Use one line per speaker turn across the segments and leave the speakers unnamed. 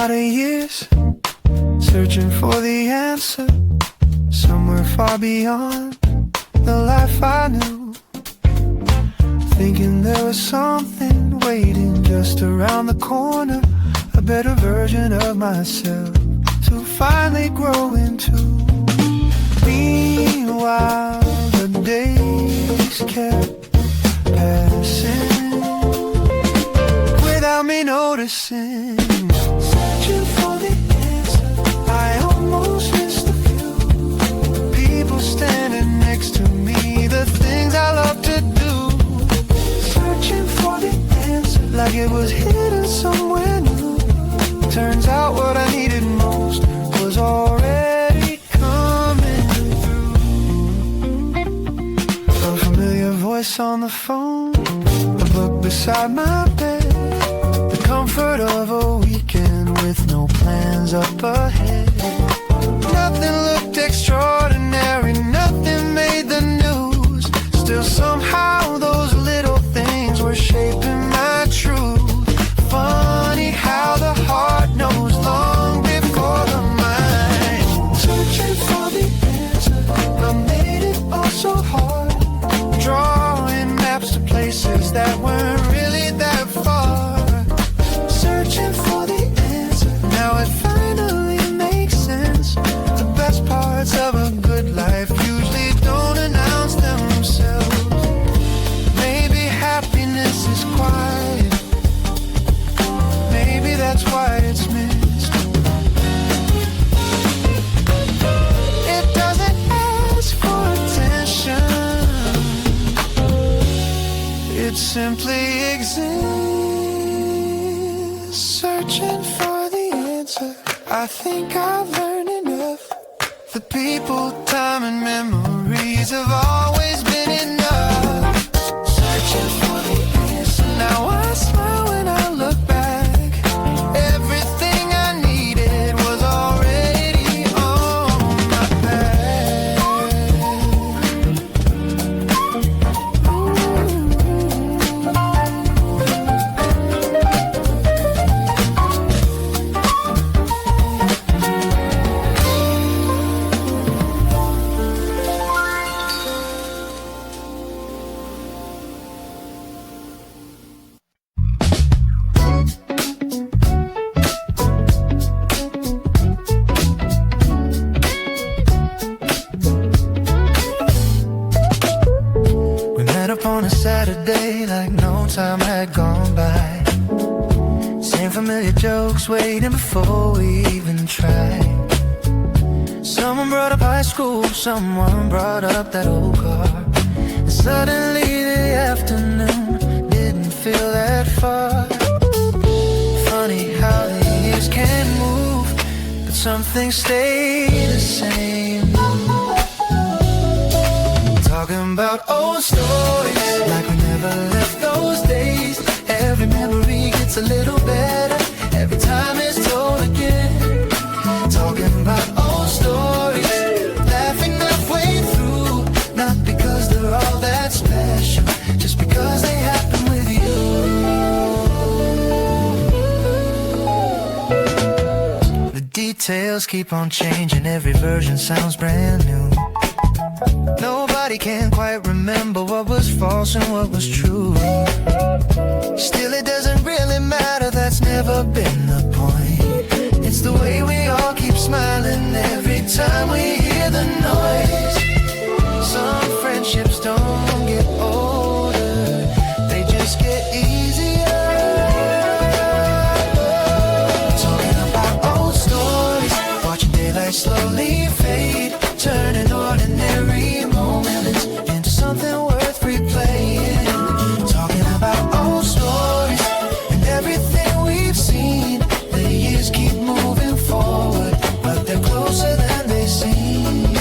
lot of years searching for the answer, somewhere far beyond the life I knew. Thinking there was something waiting just around the corner, a better version of myself to finally grow into. Meanwhile, the days kept passing without me noticing. Searching for the answer, I almost missed a few people standing next to me, the things I love to do. Searching for the answer, like it was hidden somewhere new. Turns out what I needed most was already coming through. A familiar voice on the phone, a book beside my bed, the comfort of a weekend with no plans up ahead. Nothing looked extraordinary, nothing made the news. Still somehow those little things were shaping my truth. Funny how the heart knows long before the mind. Searching for the answer, I made it all so hard. Drawing maps to places that weren't really that far. Searching for the answer, now it finally makes sense. The best parts of a good life usually don't announce themselves. Maybe happiness is quiet, maybe that's why it's missed. It doesn't ask for attention, it simply exists. Searching for the answer, I think I've learned enough. The people, time and memories have always been enough. Searching for the answer, now I smile when I look back. Everything I needed was already on my path. On a Saturday, like no time had gone by. Same familiar jokes waiting before we even tried. Someone brought up high school, someone brought up that old car, and suddenly the afternoon didn't feel that far. Funny how the years can move, but some things stay the same. Talking about old stories, like we never left those days. Every memory gets a little better every time it's told again. Talking about old stories, laughing halfway through, not because they're all that special, just because they happen with you. The details keep on changing, every version sounds brand new. Nobody can quite remember what was false and what was true. Still it doesn't really matter, that's never been the point. It's the way we all keep smiling every time we hear the noise. Some friendships don't get older, they just get easier. Talking about old stories, watching daylight slowly fade, turning ordinary moments into something worth replaying. Talking about old stories and everything we've seen. The years keep moving forward, but they're closer than they seem.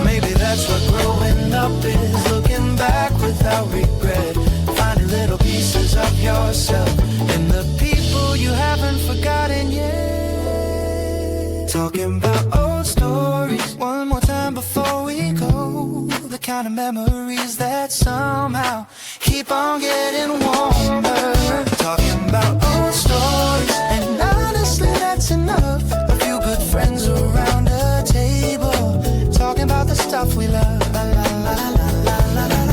Maybe that's what growing up is, looking back without regret, finding little pieces of yourself in the people you haven't forgotten yet. Talking about old stories one more time before we go. The kind of memories that somehow keep on getting warmer. Talking about old stories, and honestly that's enough. A few good friends around a table, talking about the stuff we love. La, la, la, la, la, la, la, la.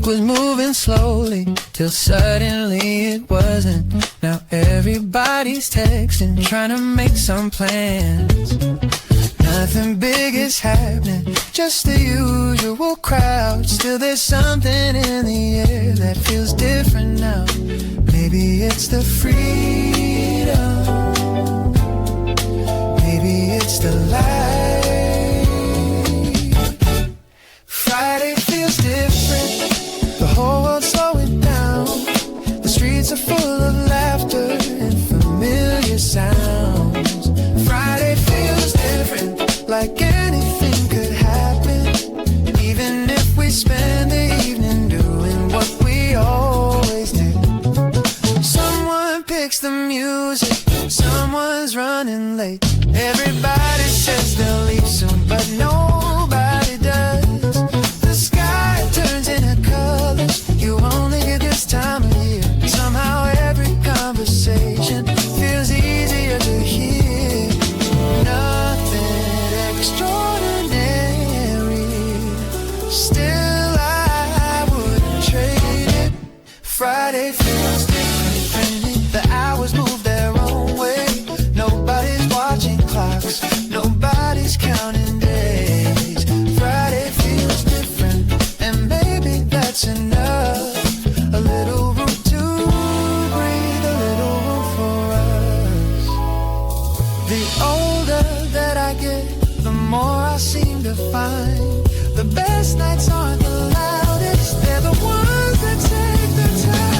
Was moving slowly till suddenly it wasn't. Now everybody's texting, trying to make some plans. Nothing big is happening, just the usual crowd. Still there's something in the air that feels different now. Maybe it's the freedom, maybe it's the light. Friday feels different, the whole world's slowing down. The streets are full of laughter and familiar sounds. Friday feels different, like anything could happen. Even if we spend the evening doing what we always do. Someone picks the music, someone's running late. Everybody says they'll leave soon, but nobody does. The sky turns into colors you only get this time of year. Somehow every conversation feels easier to hear. Nothing extraordinary, still I wouldn't trade it. Friday feels different, the hours move their own way. Nobody's watching clocks, nobody's counting days. Friday feels different, and maybe that's enough. A little room to breathe, a little room for us. The older that I get, the more I seem to find the best nights aren't the loudest, they're the ones that take the time.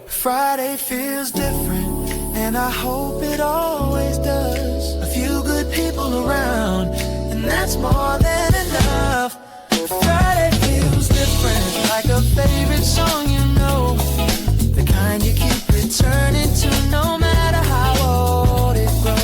Friday feels different, and I hope it always does. A few good people around, and that's more than enough. Friday feels different, like a favorite song you know, the kind you keep returning to no matter how old it grows.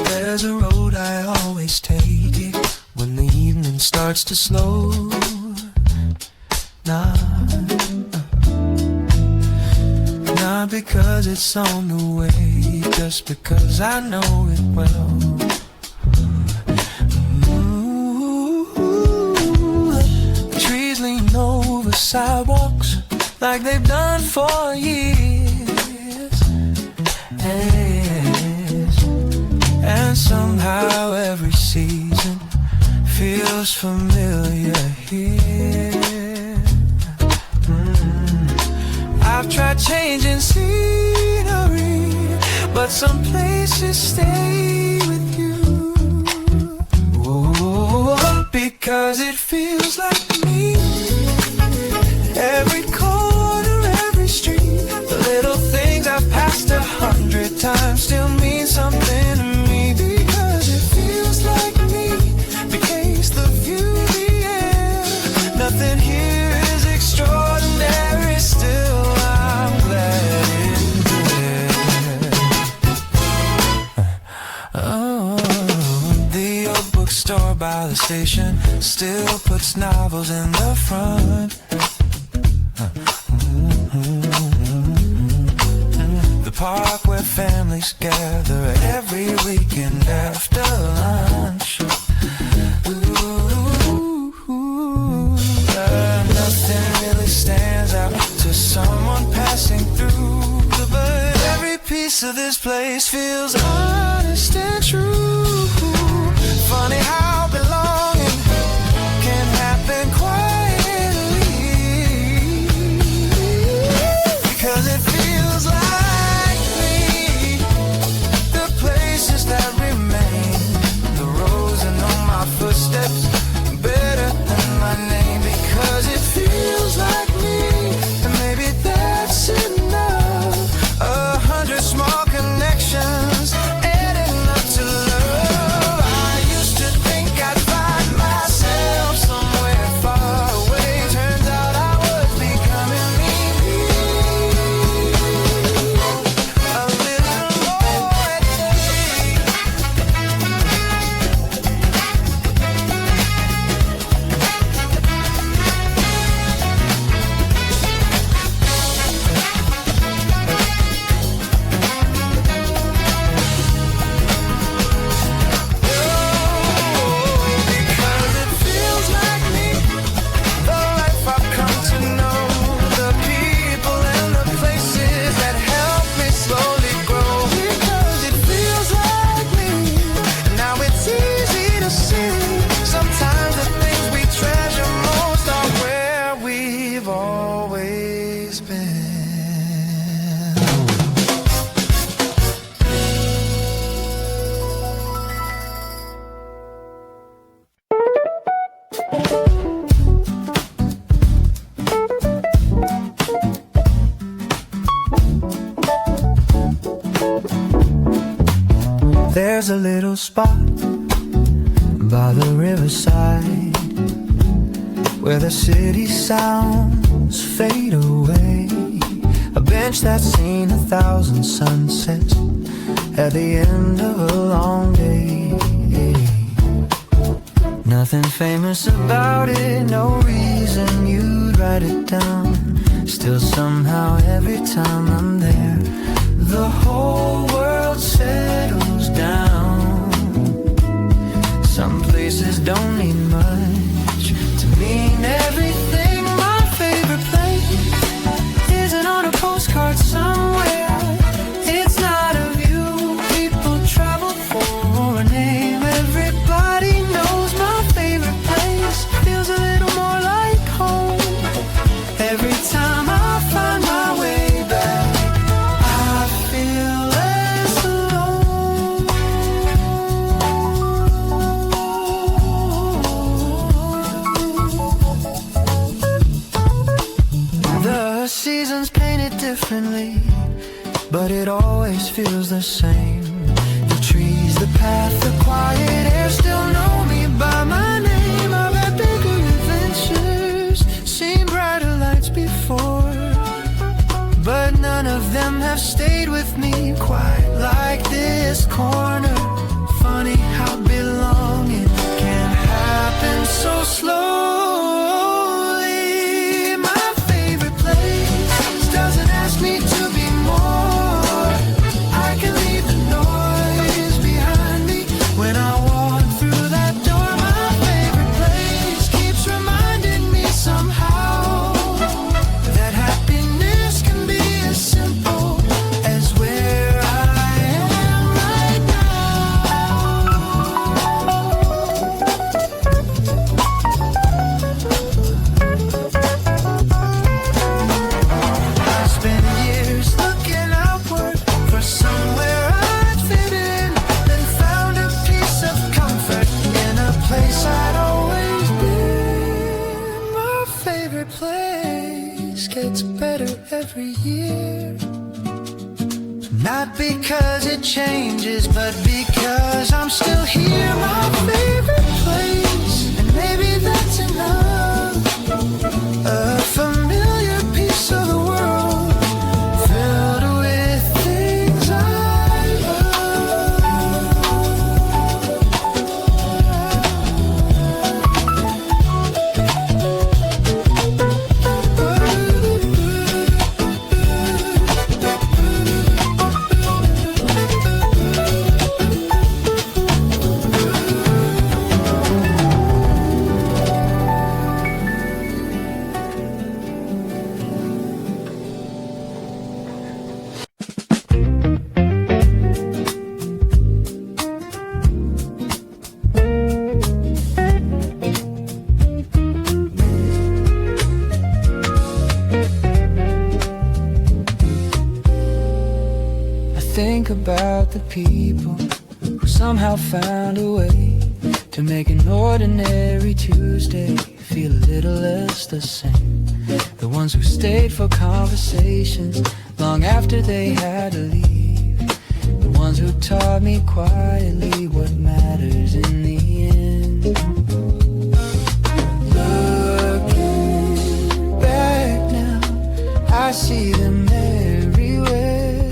There's a road I always take it when the evening starts to slow. Not because it's on the way, just because I know it well. The trees lean over sidewalks like they've done for years. And somehow every season feels familiar here. I've tried changing scenery, but some places stay with you. Whoa, because it feels like me. Every corner, every street, the little things I've passed 100 times still mean something to me. Because it feels like me, the case, the view, the air. Nothing here is extraordinary. by the station still puts novels in the front. The park where families gather every weekend after lunch. Nothing really stands out to someone passing through, but every piece of this place feels honest and true. Funny how belonging can happen quietly, because it feels like me. The places that remain, the roads and all my footsteps, better than my name, because it feels like me. And maybe that's enough. 100 small connections adding up to love. I used to think I'd find myself somewhere far away. Turns out I was becoming me. A little more at sea. Because it feels like me, the life I've come to know, the people and the places that help me slowly grow. Because it feels like me, now it's easy to see. Sometimes the things we treasure most are where we've always been. There's a little spot by the riverside where the city sounds fade away. A bench that's seen 1,000 sunsets at the end of a long day. Nothing famous about it, no reason you'd write it down. Still somehow every time I'm there, the whole world settles down. Some places don't need much to mean everything. My favorite place isn't on a postcard somewhere. It's not a view people travel for or a name. Everybody knows my favorite place feels a little more like home. Every time I find my way back, I feel less alone. The seasons painted differently, but it always feels the same. The trees, the path, the quiet air still know me by my name. I've had bigger adventures, seen brighter lights before, but none of them have stayed with me quite like this corner. Funny how belonging can happen so slowly. My favorite place doesn't ask me to be more. I can leave the noise behind me when I walk through that door. My favorite place keeps reminding me somehow that happiness can be as simple as where I am right now. I spent years looking outward for somewhere I'd fit in, then found a piece of comfort in a place I'd always been. My favorite place gets better every year. Not because it changes, but because I'm still here. My favorite place, and maybe that's enough. A familiar piece of the world filled with things I love. think about the people who somehow found a way to make an ordinary Tuesday feel a little less the same. The ones who stayed for conversations long after they had to leave. The ones who taught me quietly what matters in the end. Looking back now, I see them everywhere.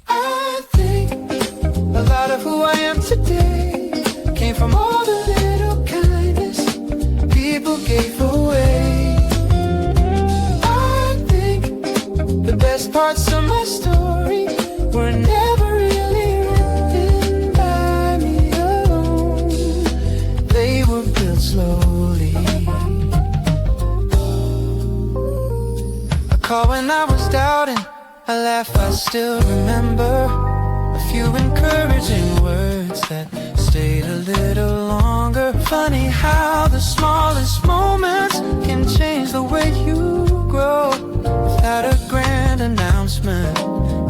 I think a lot of who I am today came from all the little kindness people gave away. I think the best parts of my story were never really written by me alone. They were built slowly. A call when I was doubting, a laugh I still remember, a few encouraging words that stayed a little longer. Funny how the smallest moments can change the way you grow. Without a grand announcement,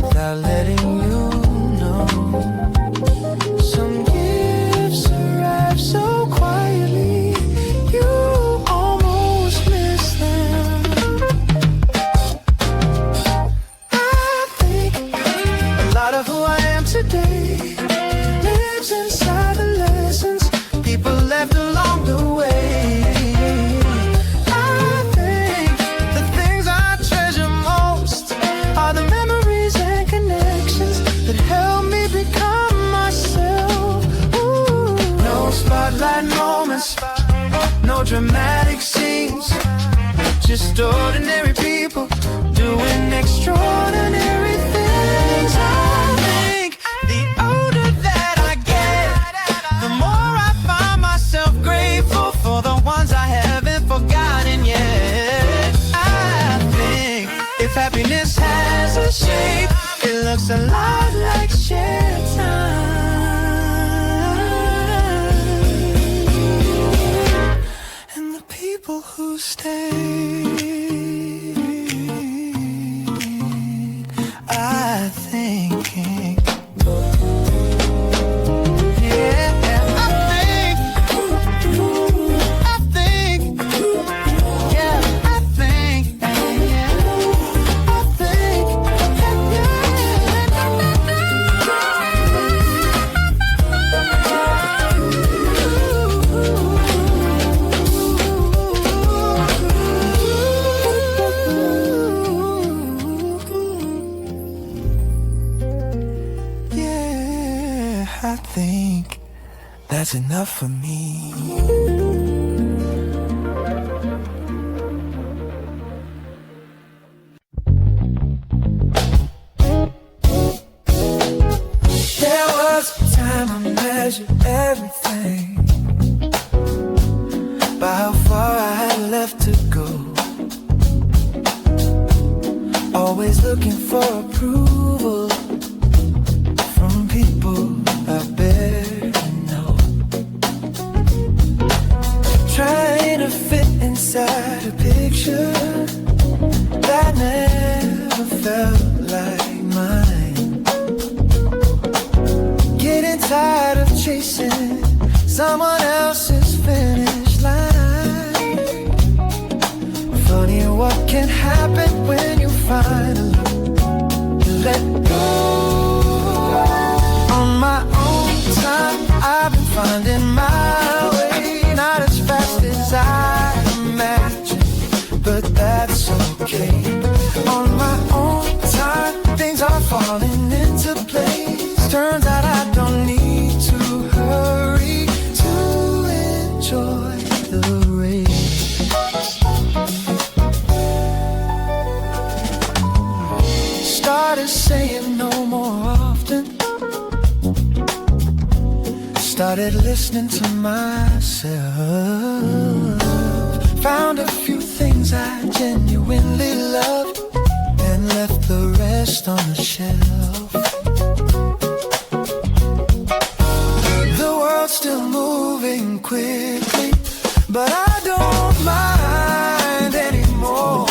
without letting you know. Some gifts arrive so quietly, you almost miss them. I think a lot of who I am today lives inside the lessons people left along the way. I think the things I treasure most are the memories and connections that help me become myself. Ooh. No spotlight moments, no dramatic scenes, just ordinary people doing extraordinary things. I think the older that I get, the more I find myself grateful for the ones I haven't forgotten yet. I think if happiness has a shape, it looks a lot like shared time. And the people who stay, I think. I think that's enough for me. There was a time I measured everything by how far I had left to go. Always looking for approval from people I barely know. Trying to fit inside a picture that never felt like mine. Getting tired of chasing someone else's finish line. Funny what can happen when you finally let go. On my own time, I've been finding my way, not as fast as I imagined, but that's okay. On my own time, things are falling into place. Turns out I don't need to hurry to enjoy the race. Started saying no more often. Started listening to myself. Found a few things I genuinely loved and left the rest on the shelf. The world's still moving quickly, but I don't mind anymore.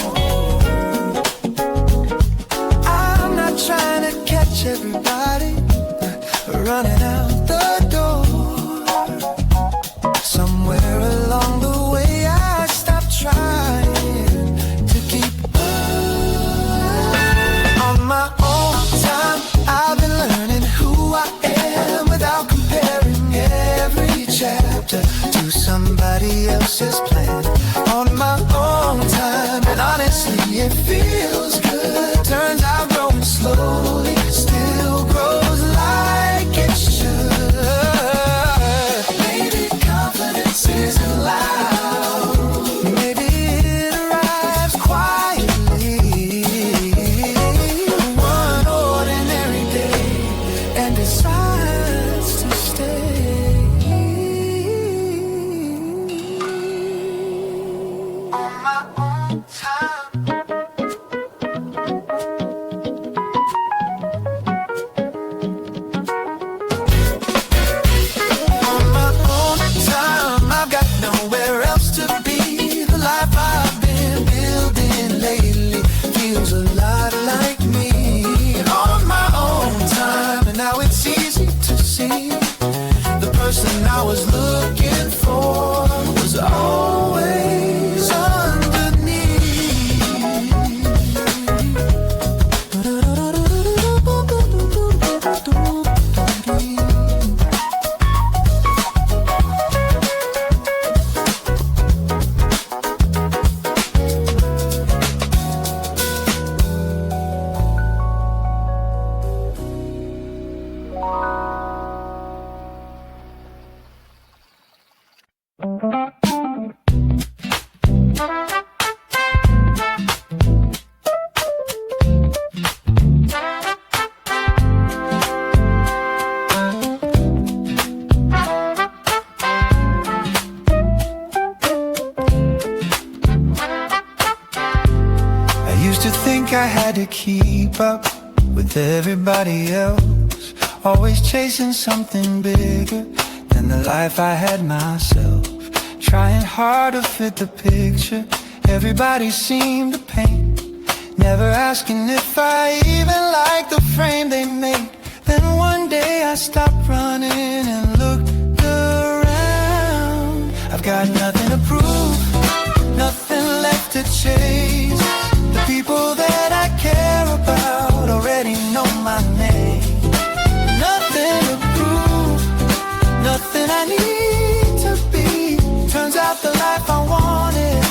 somebody else's plan. On my own time, and honestly it feels good. Turns out growing slowly still grows like it should. Maybe confidence isn't loud. Maybe it arrives quietly. One ordinary day and decides to stay. On my own time. On my own time, I've got nowhere else to be. The life I've been building lately feels a lot like me. On my own time, and now it's easy to see the person I was looking for was always I had to keep up with everybody else, always chasing something bigger than the life I had myself. Trying hard to fit the picture everybody seemed to paint, never asking if I even liked the frame they made. Then one day I stopped running and looked around. I've got nothing to prove, nothing left to chase. The people that I care about already know my name. Nothing to prove, nothing I need to be. Turns out the life I wanted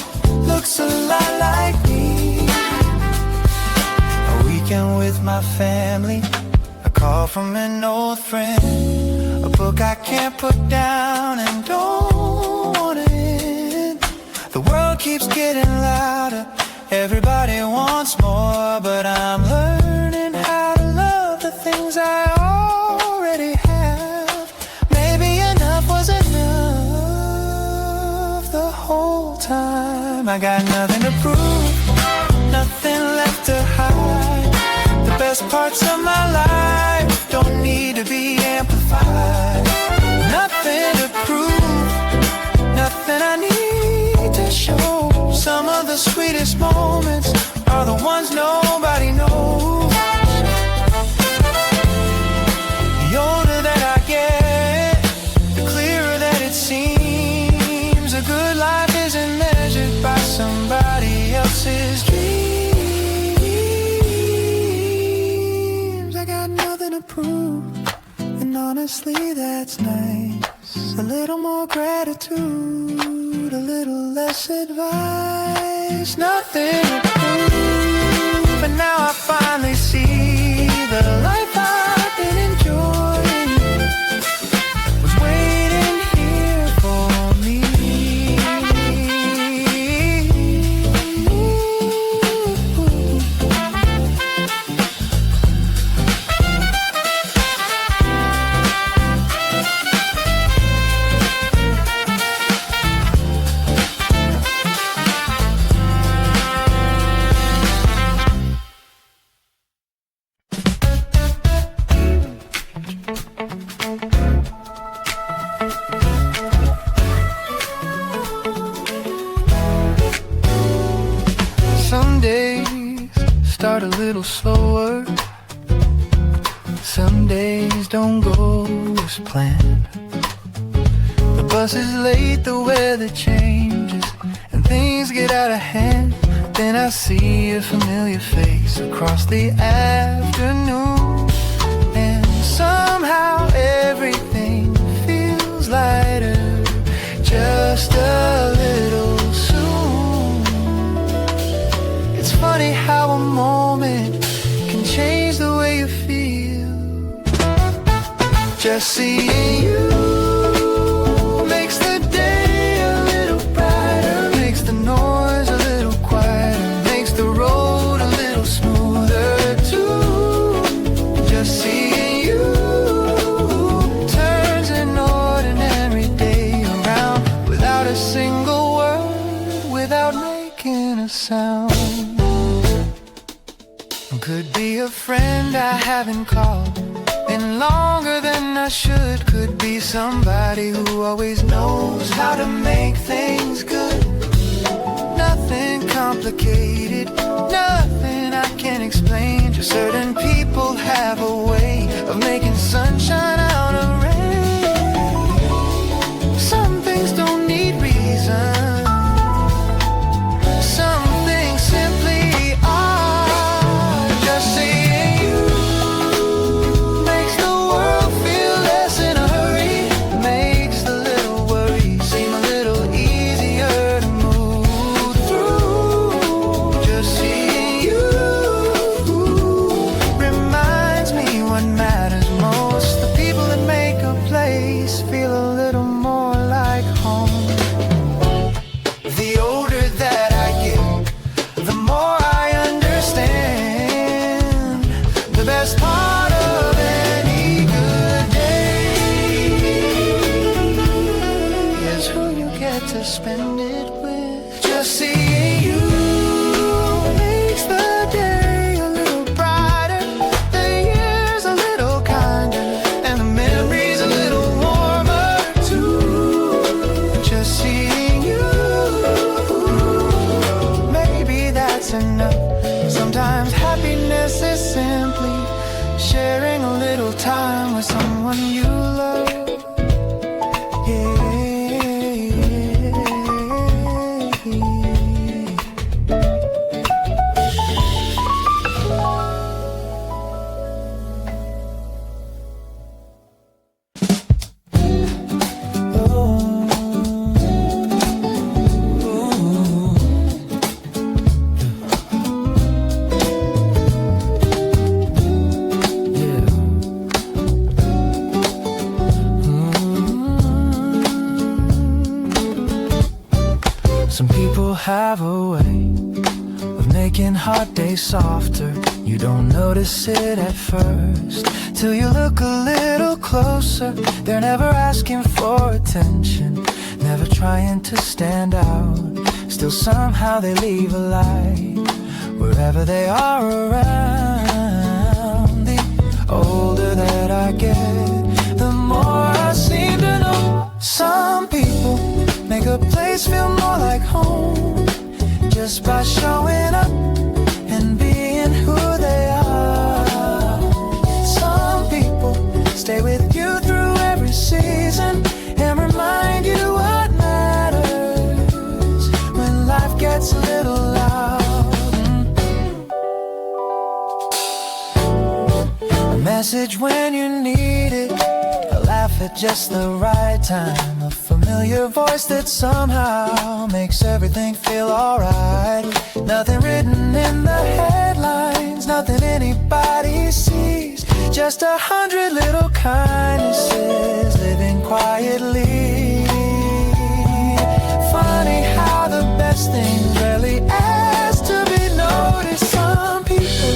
looks a lot like me. A weekend with my family, a call from an old friend, a book I can't put down and don't want to end. The world keeps getting louder, everybody wants more, but I'm learning how to love the things I already have. Maybe enough was enough the whole time. I got nothing to prove, nothing left to hide. The best parts of my life don't need to be amplified. Nothing to prove, nothing I need to show. Some of the sweetest moments are the ones nobody knows. The older that I get, the clearer that it seems. A good life isn't measured by somebody else's dreams. I got nothing to prove, and honestly that's nice. A little more gratitude, a little less advice. Nothing to prove, but now I finally see the life I've been enjoying was waiting here for me. Some days start a little slower, some days don't go as planned. The bus is late, the weather changes, and things get out of hand. Then I see a familiar face across the afternoon, and somehow everything feels lighter, just a making a sound. Could be a friend I haven't called in longer than I should. Could be somebody who always knows how to make things good. Nothing complicated, nothing I can explain. Just certain people have a way of making sunshine out of rain. Some things don't need reason. Some things simply are. Just seeing you makes the world feel less in a hurry. Makes the little worries seem a little easier to move through. Just seeing you reminds me what matters most. The people that make a place feel a little more like home. The older that I get, the more I understand. The best part of any good day is who you get to spend it with. Just seeing you makes the day a little brighter, the years a little kinder, and the memories a little warmer too. Just seeing you, maybe that's enough. Sometimes happiness is simply sharing a little time with someone you love. Yeah. Some people have a way of making hard days softer. You don't notice it at first till you look a little closer. They're never asking for attention, never trying to stand out. Still somehow they leave a light wherever they are around. The older that I get, the more I seem to know. Some people make a place feel more like home just by showing up and being who they are. Some people stay with you through every season and remind you what matters when life gets a little loud. A message when you need it, a laugh at just the right time, a familiar voice that somehow makes everything feel alright. Nothing written in the headlines, nothing anybody sees, just 100 little kindnesses living quietly. Funny how the best things rarely ask to be noticed. Some people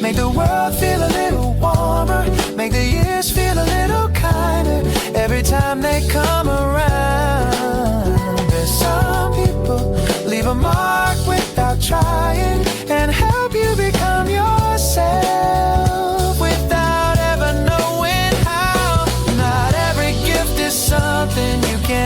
make the world feel a little warmer, make the years feel a little kinder every time they come around. There's some people leave a mark without trying and help you become yourself without ever knowing how. Not every gift is something you can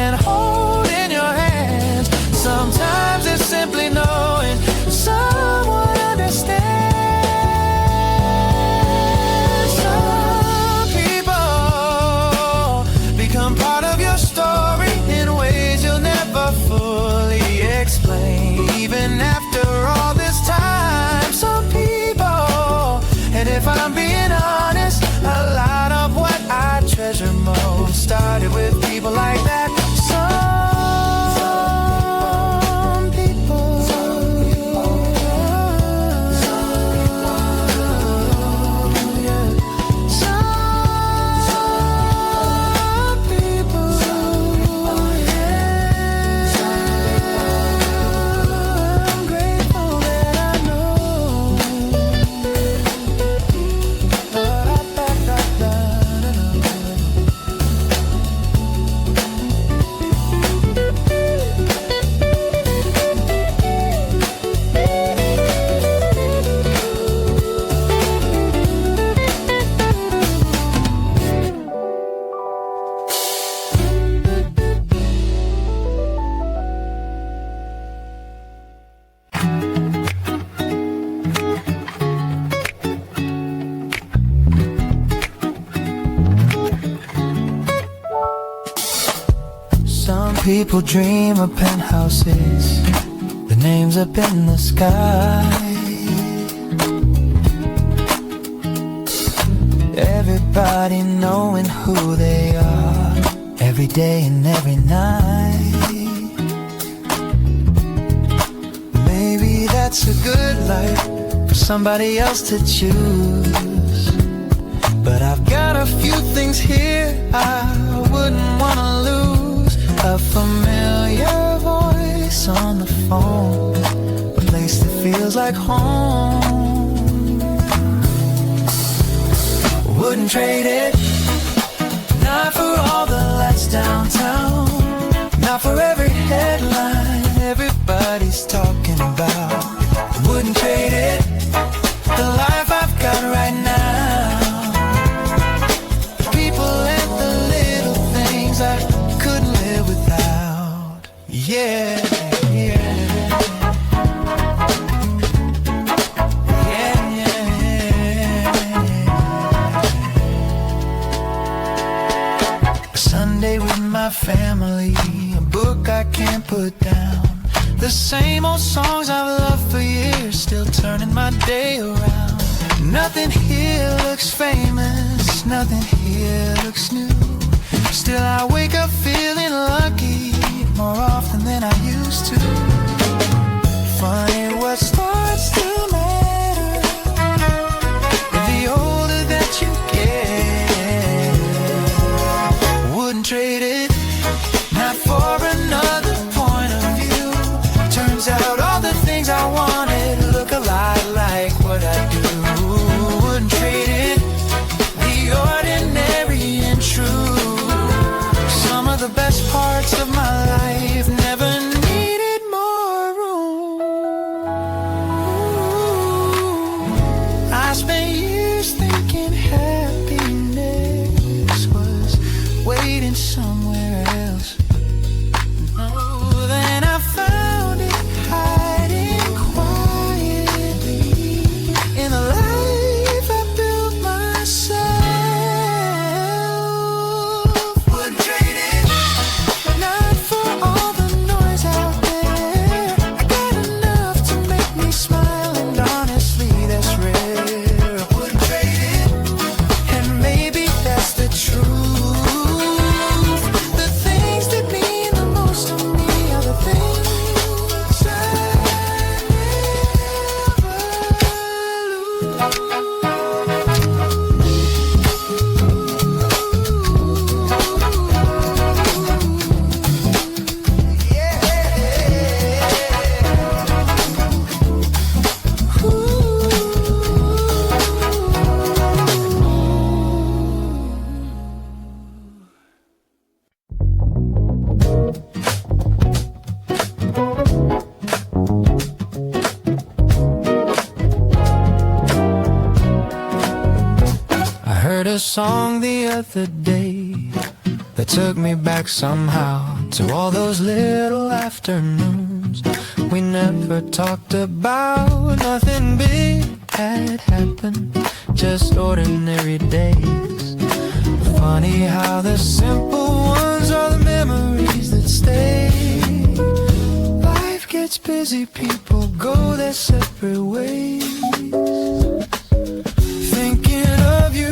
Some people dream of penthouses, the names up in the sky. Everybody knowing who they are, every day and every night. Maybe that's a good life for somebody else to choose, but I've got a few things here I wouldn't wanna lose. A familiar voice on the phone, a place that feels like home. Wouldn't trade it, not for all the lights downtown, not for every headline everybody's talking about. Wouldn't trade it, the life I've got right now, the people and the little things I couldn't live without. Yeah, yeah. With my family, a book I can't put down, the same old songs I've loved for years, still turning my day around. Nothing here looks famous, nothing here looks new, still I wake up feeling lucky more often than I used to. Funny what starts to matter the older that you get. Wouldn't trade it, not for another point of view. Turns out all the things I wanted look a lot like what I do. Wouldn't trade it, the ordinary and true. Some of the best parts of my life never needed more room. I spent years thinking happiness was waiting somewhere else. Oh, then I found it hiding quietly in the life I built myself. Wouldn't trade it, not for all the noise out there. I got enough to make me smile, and honestly that's rare. Wouldn't trade it, and maybe that's the truth. A song the other day that took me back somehow to all those little afternoons we never talked about. Nothing big had happened, just ordinary days. Funny how the simple ones are the memories that stay. Life gets busy, people go their separate ways. Thinking of you,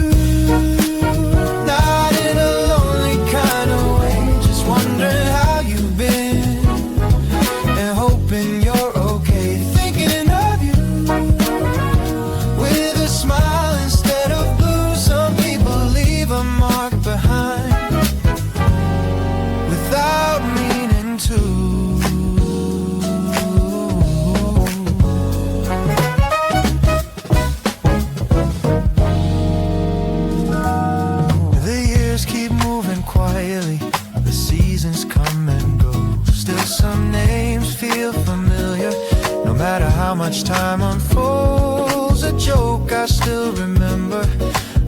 not in a lonely kind of way, just wondering how you've been and hoping you're okay. Thinking of you with a smile instead of blue. Some people leave a mark behind without meaning to. The seasons come and go, still some names feel familiar. No matter how much time unfolds, a joke I still remember,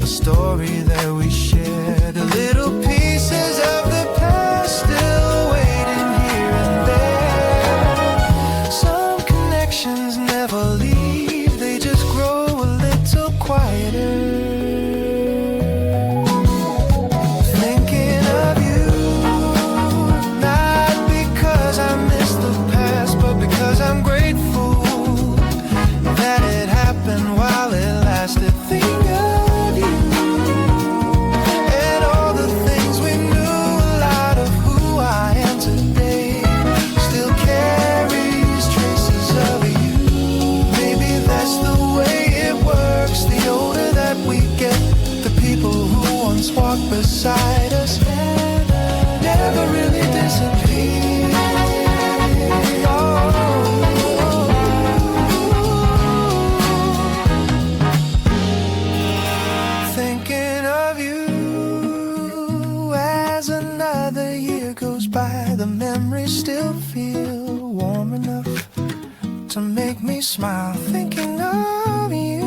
a story that we shared, the little pieces of the past still waiting here and there. Some connection to make me smile thinking of you.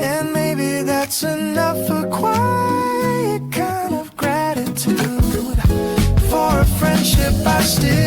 And maybe that's enough for quiet kind of gratitude. For a friendship I still